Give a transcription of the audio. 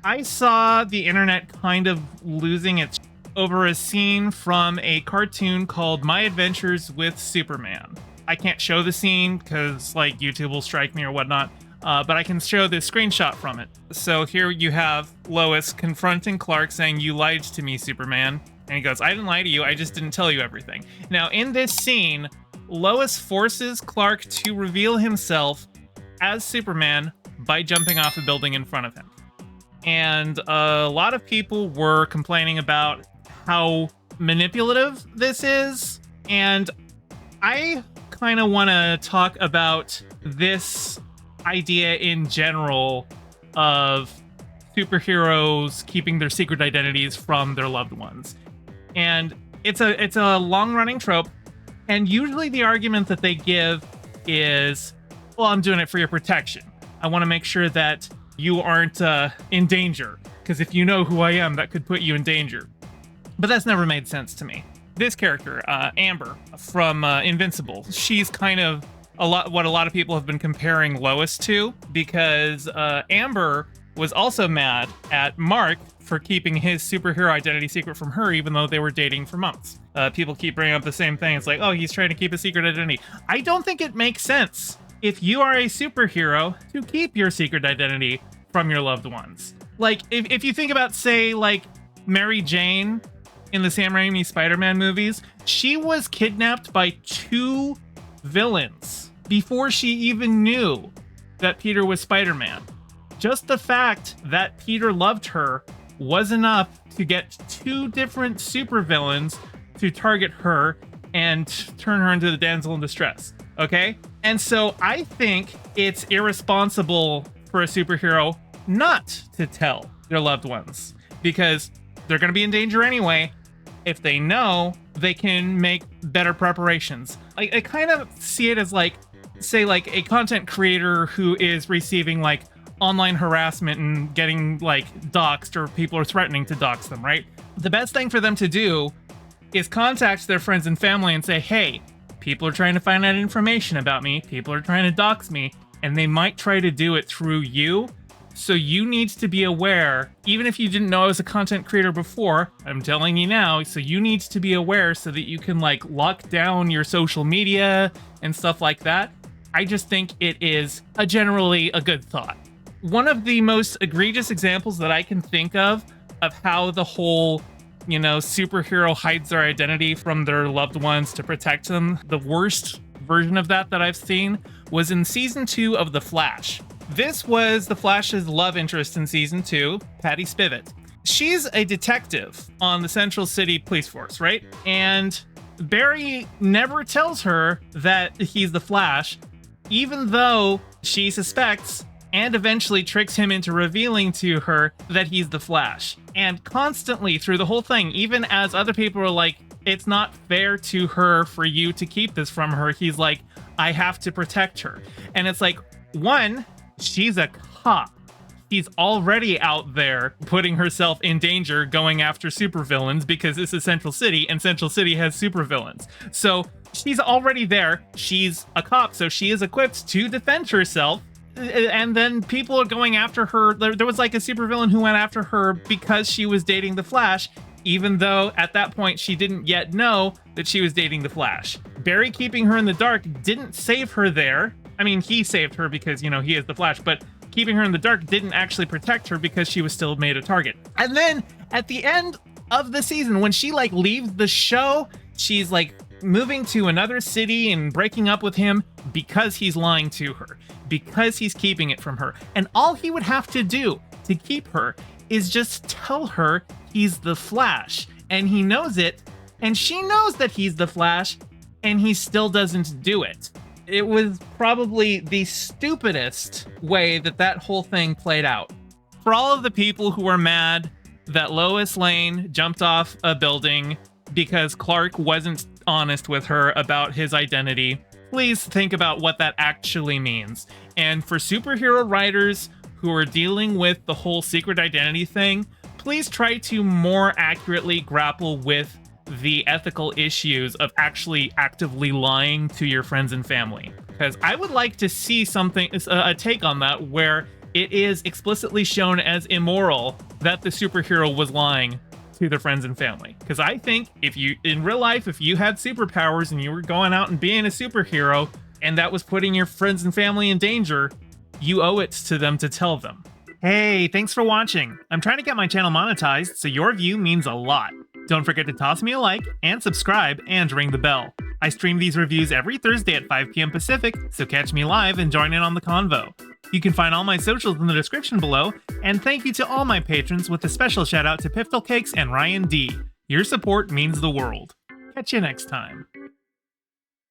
I saw the internet kind of losing its over a scene from a cartoon called My Adventures with Superman. I can't show the scene because like YouTube will strike me or whatnot, but I can show the screenshot from it. So here you have Lois confronting Clark saying, "You lied to me, Superman." And he goes, "I didn't lie to you, I just didn't tell you everything." Now in this scene, Lois forces Clark to reveal himself as Superman by jumping off a building in front of him. And a lot of people were complaining about how manipulative this is. And I kind of want to talk about this idea in general of superheroes keeping their secret identities from their loved ones. And it's a long-running trope. And usually the argument that they give is, well, I'm doing it for your protection. I want to make sure that you aren't in danger, because if you know who I am, that could put you in danger. But that's never made sense to me. This character, Amber from Invincible, she's kind of what a lot of people have been comparing Lois to, because Amber was also mad at Mark for keeping his superhero identity secret from her, even though they were dating for months. People keep bringing up the same thing. It's like, oh, he's trying to keep a secret identity. I don't think it makes sense if you are a superhero to keep your secret identity from your loved ones. Like, if you think about, say, like, Mary Jane in the Sam Raimi Spider-Man movies, she was kidnapped by 2 villains before she even knew that Peter was Spider-Man. Just the fact that Peter loved her was enough to get 2 different supervillains to target her and turn her into the damsel in distress, okay? And so I think it's irresponsible for a superhero not to tell their loved ones, because they're going to be in danger anyway. If they know, they can make better preparations. I kind of see it as like, say, like a content creator who is receiving like online harassment and getting like doxxed, or people are threatening to dox them, right? The best thing for them to do is contact their friends and family and say, hey, people are trying to find out information about me. People are trying to dox me, and they might try to do it through you. So you need to be aware, even if you didn't know I was a content creator before, I'm telling you now, so you need to be aware so that you can like lock down your social media and stuff like that. I just think it is generally a good thought. One of the most egregious examples that I can think of how the whole, you know, superhero hides their identity from their loved ones to protect them, the worst version of that I've seen was in season 2 of The Flash. This was The Flash's love interest in season 2, Patty Spivot. She's a detective on the Central City Police Force, right? And Barry never tells her that he's the Flash, even though she suspects and eventually tricks him into revealing to her that he's the Flash. And constantly through the whole thing, even as other people are like, it's not fair to her for you to keep this from her, he's like, I have to protect her. And it's like, one, she's a cop. She's already out there putting herself in danger going after supervillains because this is Central City and Central City has supervillains. So she's already there. She's a cop, so she is equipped to defend herself. And then people are going after her. There was like a supervillain who went after her because she was dating the Flash, even though at that point she didn't yet know that she was dating the Flash. Barry keeping her in the dark didn't save her there. I mean, he saved her because, you know, he is the Flash, but keeping her in the dark didn't actually protect her because she was still made a target. And then at the end of the season, when she like leaves the show, she's like moving to another city and breaking up with him because he's lying to her, because he's keeping it from her. And all he would have to do to keep her is just tell her he's the Flash, and he knows it, and she knows that he's the Flash, and he still doesn't do it. It was probably the stupidest way that whole thing played out. For all of the people who are mad that Lois Lane jumped off a building because Clark wasn't honest with her about his identity, please think about what that actually means. And for superhero writers who are dealing with the whole secret identity thing, please try to more accurately grapple with the ethical issues of actually actively lying to your friends and family. Because I would like to see something, a take on that, where it is explicitly shown as immoral that the superhero was lying to their friends and family. Because I think if you, in real life, if you had superpowers and you were going out and being a superhero and that was putting your friends and family in danger, you owe it to them to tell them. Hey, thanks for watching. I'm trying to get my channel monetized, so your view means a lot. Don't forget to toss me a like and subscribe and ring the bell. I stream these reviews every Thursday at 5 p.m. Pacific, so catch me live and join in on the convo. You can find all my socials in the description below, and thank you to all my patrons with a special shout out to Piftle Cakes and Ryan D. Your support means the world. Catch you next time.